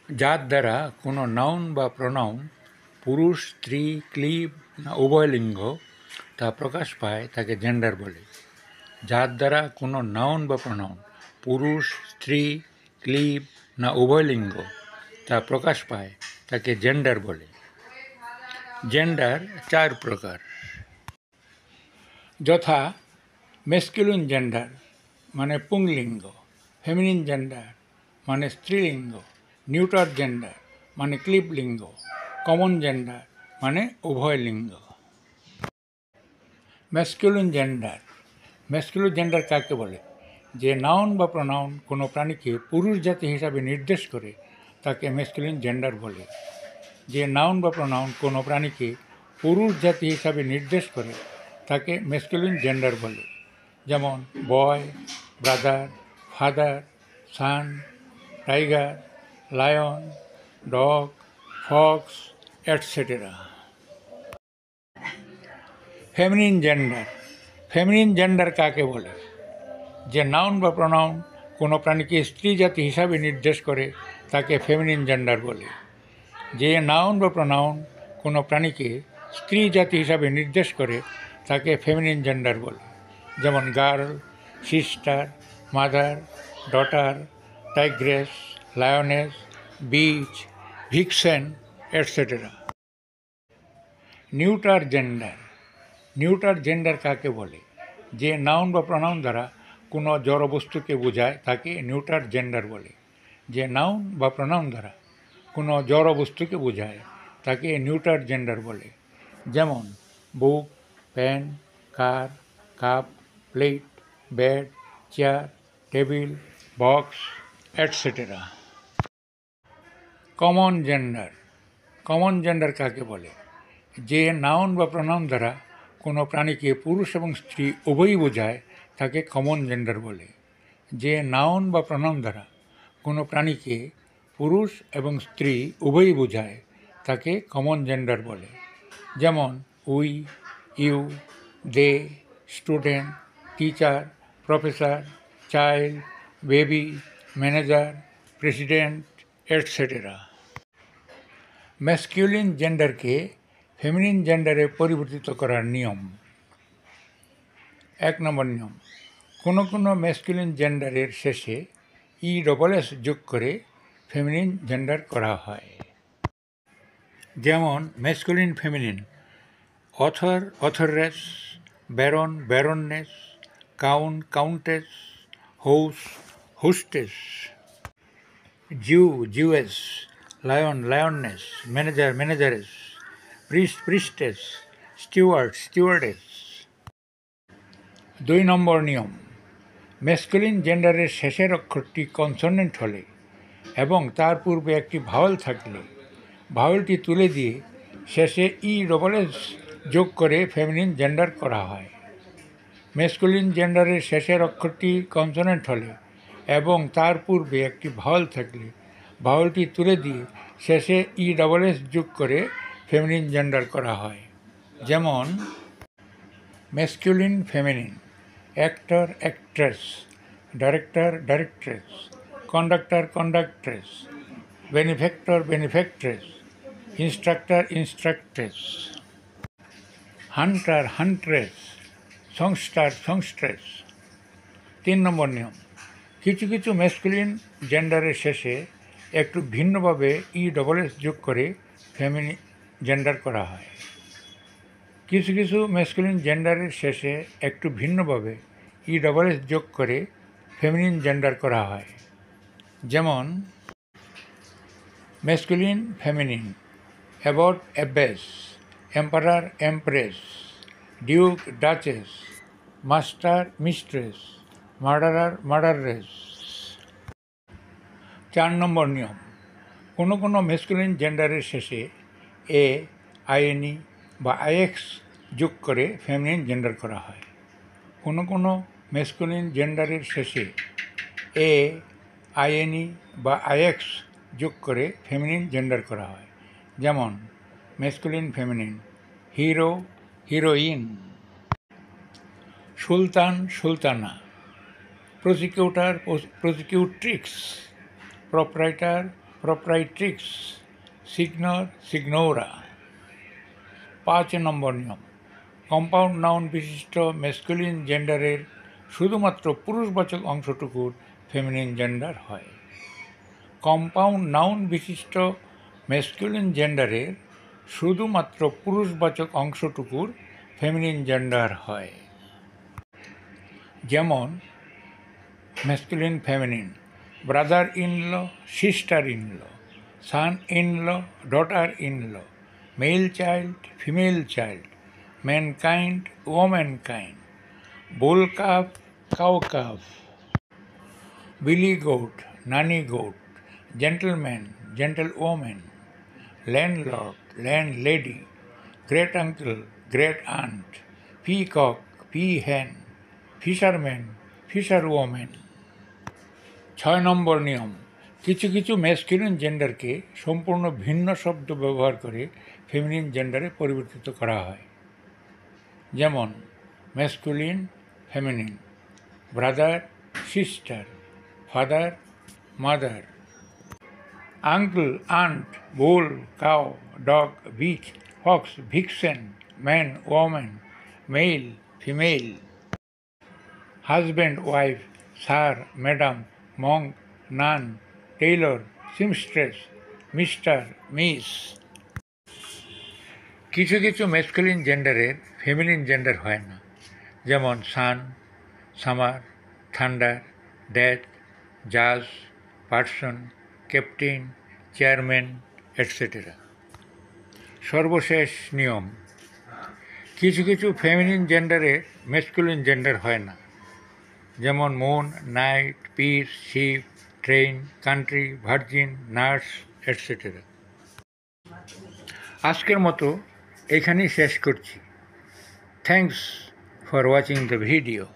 যার দ্বারা কোনো নাউন বা প্রনাউন পুরুষ, স্ত্রী, ক্লিব না উভয় লিঙ্গ তা প্রকাশ পায় তাকে জেন্ডার বলে। যার দ্বারা কোনো নাউন বা প্রনাউন পুরুষ, স্ত্রী, ক্লিব না উভয় লিঙ্গ তা প্রকাশ পায় তাকে জেন্ডার বলে। জেন্ডার 4 প্রকার, যথা মেসকুলিন জেন্ডার মানে পুংলিঙ্গ, ফেমিনিন জেন্ডার মানে স্ত্রীলিঙ্গ, নিউটার জেন্ডার মানে ক্লিবলিঙ্গ, কমন জেন্ডার মানে উভয় লিঙ্গ। ম্যাসকুলিন জেন্ডার, ম্যাসকুলিন জেন্ডার কাকে বলে? যে নাউন বা প্রনাউন কোনো প্রাণীকে পুরুষ জাতি হিসাবে নির্দেশ করে তাকে ম্যাসকুলিন জেন্ডার বলে। যে নাউন বা প্রনাউন কোনো প্রাণীকে পুরুষ জাতি হিসাবে নির্দেশ করে তাকে ম্যাসকুলিন জেন্ডার বলে। যেমন boy, brother, father, son, tiger, lion, dog, fox, etcetera. Feminine gender, feminine gender কাকে বলে? যে নাউন বা প্রনাউন কোনো প্রাণীকে স্ত্রী জাতি হিসাবে নির্দেশ করে তাকে ফেমিনিন জেন্ডার বলে। যে নাউন বা প্রনাউন কোনো প্রাণীকে স্ত্রী জাতি হিসাবে নির্দেশ করে তাকে ফেমিনিন জেন্ডার বলে। যেমন girl, sister, mother, daughter, tigress, lioness, bitch, vixen, etcetera. Neuter gender, neuter gender কাকে বলে? যে নাউন বা প্রনাউন দ্বারা কোনো জড় বস্তুকে বোঝায় তাকে নিউটার জেন্ডার বলে। যে নাউন বা প্রনাউন দ্বারা কোনো জড় বস্তুকে বোঝায় তাকে নিউটার জেন্ডার বলে। যেমন book, pen, car, cup, plate, bed, chair, table, box, etcetera. Common gender, common gender কাকে বলে? যে নাউন বা প্রনাউন দ্বারা কোনো প্রাণীকে পুরুষ এবং স্ত্রী উভয়ই বোঝায় তাকে কমন জেন্ডার বলে। যে নাউন বা প্রনাউন দ্বারা কোনো প্রাণীকে পুরুষ এবং স্ত্রী উভয়ই বোঝায় তাকে কমন জেন্ডার বলে। যেমন we, you, they, student, teacher, professor, child, baby, manager, president, etcetera. Masculine জেন্ডারকে ফেমিনিন জেন্ডারে পরিবর্তিত করার নিয়ম। 1 নম্বর নিয়ম, কোনো কোনো ম্যাসকিউলিন জেন্ডারের শেষে ESS যোগ করে ফেমিনিন জেন্ডার করা হয়। যেমন masculine feminine, author, authoress, baron, baroness, count, countess, host, hostess, Jew, Jewess, lion, lioness, manager, manageress, priest, priestess, steward, stewardess. 2 নম্বর নিয়ম, ম্যাসকুলিন জেন্ডারের শেষের অক্ষরটি কনসোনেন্ট হলে এবং তার পূর্বে একটি ভাওয়েল থাকলে ভাওয়েলটি তুলে দিয়ে শেষে ESS যোগ করে ফেমিনিন জেন্ডার করা হয়। ম্যাসকুলিন জেন্ডারের শেষের অক্ষরটি কনসোনেন্ট হলে এবং তার পূর্বে একটি ভাওয়েল থাকলে ভাওয়েলটি তুলে দিয়ে শেষে ESS যোগ করে ফেমিনিন জেন্ডার করা হয়। যেমন masculine feminine, actor, actress, director, directress, conductor, conductress, benefactor, benefactress, instructor, instructress. Hunter, huntress, songster, songstress. 3 নম্বর নিয়ম, কিছু কিছু ম্যাসকুলিন জেন্ডারের শেষে একটু ভিন্নভাবে ESS যোগ করে ফেমিনিন জেন্ডার করা হয়। কিছু কিছু ম্যাসকুলিন জেন্ডারের শেষে একটু ভিন্নভাবে ESS যোগ করে ফেমিনিন জেন্ডার করা হয়। যেমন masculine feminine, abbot, abbess, emperor, empress, duke, duchess, master, mistress, murderer, murderess. 4 নম্বর নিয়ম, কোনো কোনো ম্যাসকুলিন জেন্ডারের শেষে INE বা IX যোগ করে ফেমিনিন জেন্ডার করা হয়। কোনো কোনো ম্যাসকুলিন জেন্ডারের শেষে INE বা IX যোগ করে ফেমিনিন জেন্ডার করা হয়। যেমন ম্যাসকুলিন ফেমিনিন, হিরো, হিরোইন। সুলতান, সুলতানা, প্রসিকিউটর, প্রসিকিউট্রিক্স, প্রোপ্রাইটার, প্রোপ্রাইট্রিক্স, সিগনর, সিগনোরা। 5 নম্বর নিয়ম, কম্পাউন্ড নাউন বিশিষ্ট মেসকুলিন জেন্ডারের শুধুমাত্র পুরুষবাচক অংশটুকুর ফেমিনিন জেন্ডার হয়। কম্পাউন্ড নাউন বিশিষ্ট মেসকুলিন জেন্ডারের শুধুমাত্র পুরুষবাচক অংশটুকুর ফেমিনিন জেন্ডার হয়। যেমন masculine feminine, brother-in-law, sister-in-law, son-in-law, daughter-in-law, male child, female child, mankind, womankind, bull calf, cow calf, billy goat, nanny goat, gentleman, gentlewoman, landlord, landlady, great uncle, great aunt, peacock, peahen, fisherman, fisherwoman। 6 নম্বর নিয়ম, কিছু কিছু masculine জেন্ডারকে সম্পূর্ণ ভিন্ন শব্দ ব্যবহার করে feminine জেন্ডারে পরিবর্তিত করা হয়। যেমন masculine feminine, brother sister, father mother, uncle aunt, bull cow, dog bitch, fox vixen, man woman, male female, husband wife, sir madam, monk nun, tailor seamstress, mister miss. কিছু কিছু ম্যাসকুলিন জেন্ডারের ফেমিনিন জেন্ডার হয় না। যেমন son, summer, thunder, dad, জাজ, person, captain, chairman etcetera. সর্বশেষ নিয়ম, কিছু কিছু ফেমিনিন জেন্ডারের ম্যাসকুলিন জেন্ডার হয় না। যেমন moon, night, peace, ship, train, country, virgin, nurse etcetera. আজকের মতো এখানেই শেষ করছি। Thanks for watching the video.